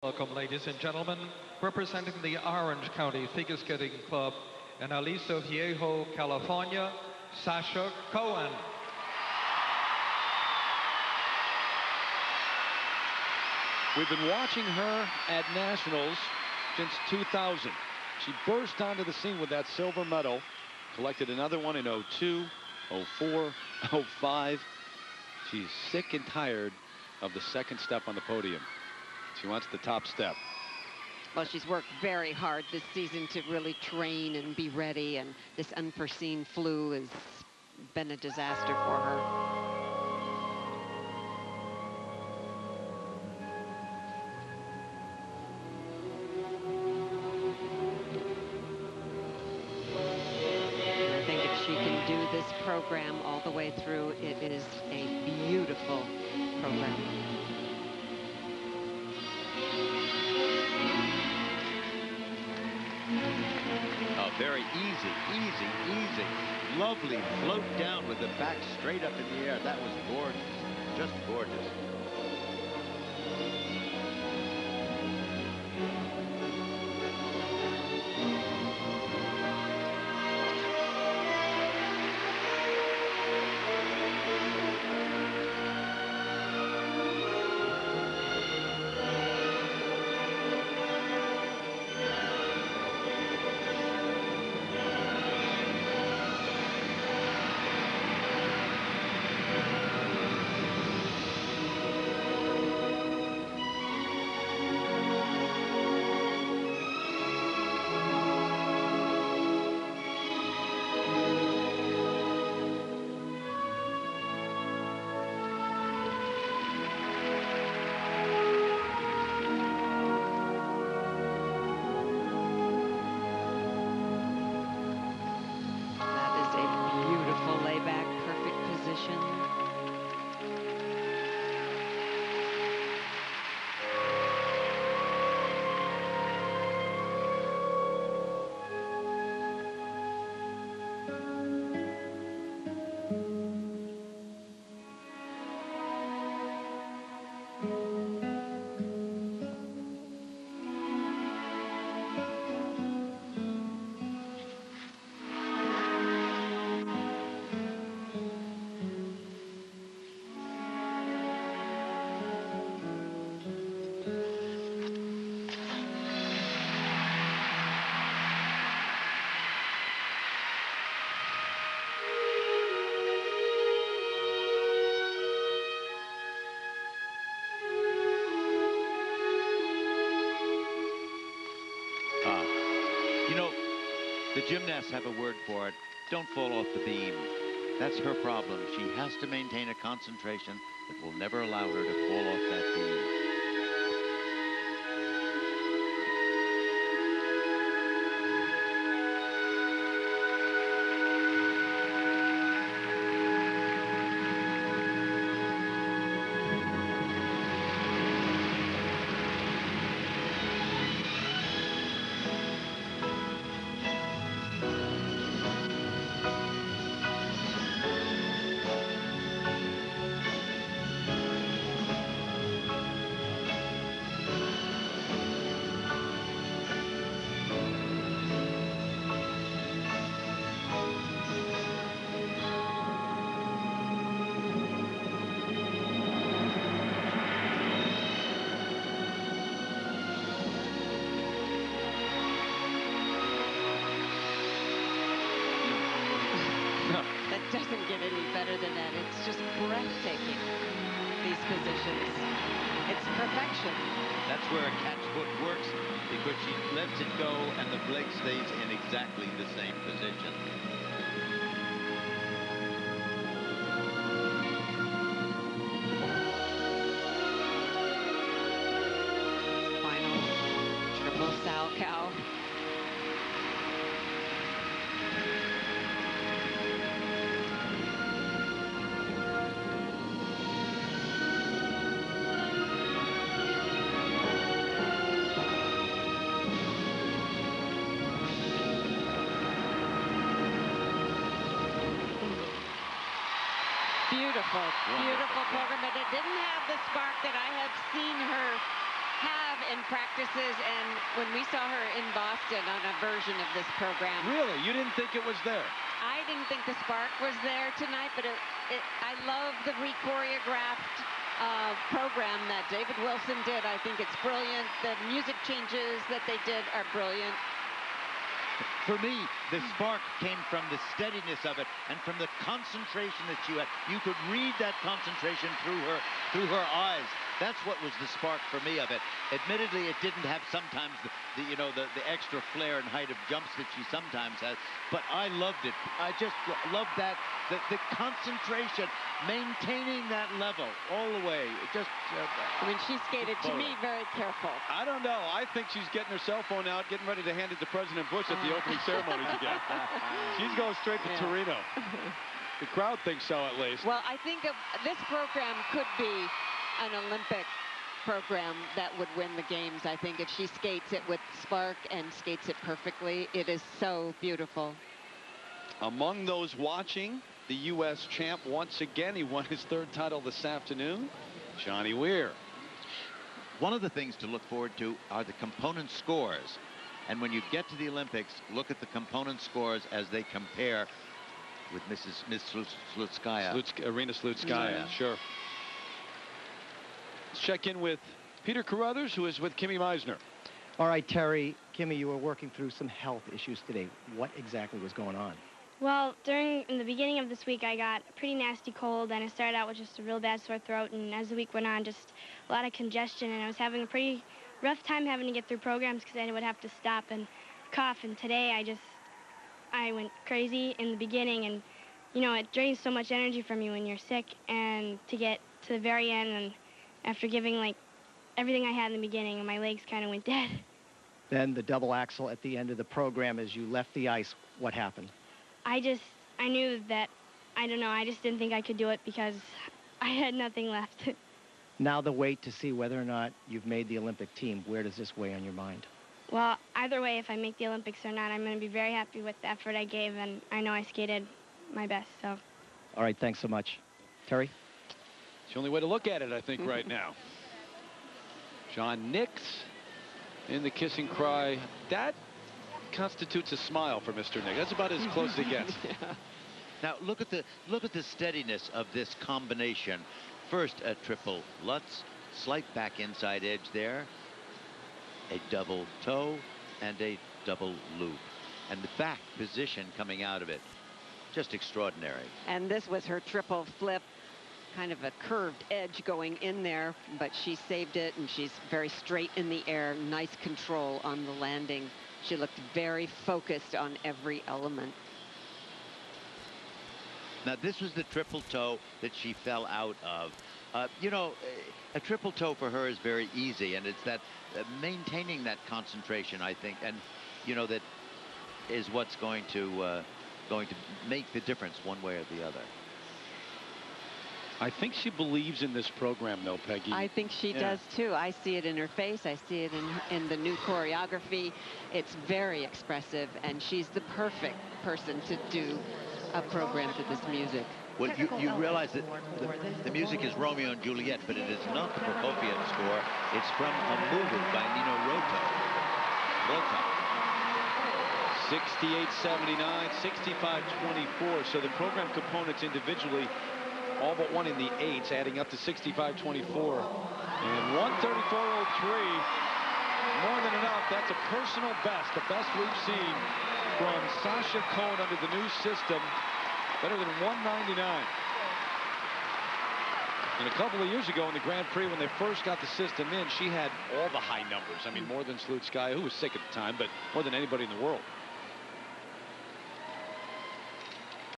Welcome, ladies and gentlemen. Representing the Orange County Figure Skating Club in Aliso Viejo, California, Sasha Cohen. We've been watching her at Nationals since 2000. She burst onto the scene with that silver medal, collected another one in 02, 04, 05. She's sick and tired of the second step on the podium. She wants the top step. Well, she's worked very hard this season to really train and be ready, and this unforeseen flu has been a disaster for her. I think if she can do this program all the way through, it is a beautiful program. Oh, very easy. Lovely float down with the back straight up in the air. That was gorgeous. Just gorgeous. The gymnasts have a word for it. Don't fall off the beam. That's her problem. She has to maintain a concentration that will never allow her to fall off that beam. Doesn't get any better than that. It's just breathtaking, these positions. It's perfection. That's where a catch foot works, because she lets it go and the leg stays in exactly the same position. Final triple Salchow. Beautiful program, but it didn't have the spark that I have seen her have in practices, and when we saw her in Boston on a version of this program. Really? You didn't think it was there? I didn't think the spark was there tonight, but I love the re-choreographed program that David Wilson did. I think it's brilliant. The music changes that they did are brilliant. For me, the spark came from the steadiness of it and from the concentration that you had. You could read that concentration through her eyes. That's what was the spark for me of it. Admittedly, it didn't have sometimes the extra flair and height of jumps that she sometimes has, but I loved it. I just loved that, the concentration, maintaining that level all the way. It just... I mean, she skated, to me, very careful. I don't know. I think she's getting her cell phone out, getting ready to hand it to President Bush at the opening ceremonies again. She's going straight to Torino. The crowd thinks so, at least. Well, I think this program could be an Olympic program that would win the games. I think if she skates it with spark and skates it perfectly, it is so beautiful. Among those watching, the U.S. champ once again. He won his third title this afternoon, Johnny Weir. One of the things to look forward to are the component scores. And when you get to the Olympics, look at the component scores as they compare with Miss Slutskaya. Arena Slutskaya, Yeah. Sure. Let's check in with Peter Carruthers, who is with Kimmy Meisner. All right, Terry, Kimmy, you were working through some health issues today. What exactly was going on? Well, in the beginning of this week, I got a pretty nasty cold, and it started out with just a real bad sore throat, and as the week went on, just a lot of congestion, and I was having a pretty rough time having to get through programs because I would have to stop and cough, and today I went crazy in the beginning, and, you know, it drains so much energy from you when you're sick, and to get to the very end, and after giving, like, everything I had in the beginning, my legs kind of went dead. Then the double axel at the end of the program, as you left the ice, what happened? I knew that, I don't know, I just didn't think I could do it because I had nothing left. Now the wait to see whether or not you've made the Olympic team. Where does this weigh on your mind? Well, either way, if I make the Olympics or not, I'm going to be very happy with the effort I gave, and I know I skated my best, so. All right, thanks so much. Terry? It's the only way to look at it, I think, right now. John Nix in the kiss and cry. That constitutes a smile for Mr. Nix. That's about as close as it gets. Yeah. Now look at the steadiness of this combination. First a triple Lutz, slight back inside edge there, a double toe and a double loop, and the back position coming out of it, just extraordinary. And this was her triple flip, kind of a curved edge going in there, but she saved it, and she's very straight in the air. Nice control on the landing. She looked very focused on every element. Now this was the triple toe that she fell out of. You know, a triple toe for her is very easy, and it's that maintaining that concentration, I think, and you know, that is what's going to make the difference one way or the other. I think she believes in this program, though, Peggy. I think she does, too. I see it in her face. I see it in the new choreography. It's very expressive, and she's the perfect person to do a program to this music. Well, you realize that the music is Romeo and Juliet, but it is not the Prokofiev score. It's from a movie by Nino Rota. 68-79, 65-24. So the program components individually, all but one in the eights, adding up to 65-24. And 134.03, more than enough. That's a personal best, the best we've seen from Sasha Cohen under the new system. Better than 199. And a couple of years ago in the Grand Prix, when they first got the system in, she had all the high numbers. I mean, more than Slutskaya, who was sick at the time, but more than anybody in the world.